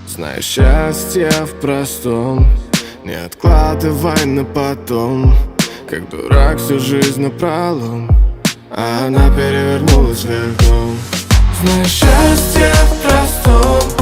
Знаешь, счастье в простом, не откладывай на потом. Как дурак всю жизнь напролом, а она перевернулась вверх дном. Знаешь, счастье в простом,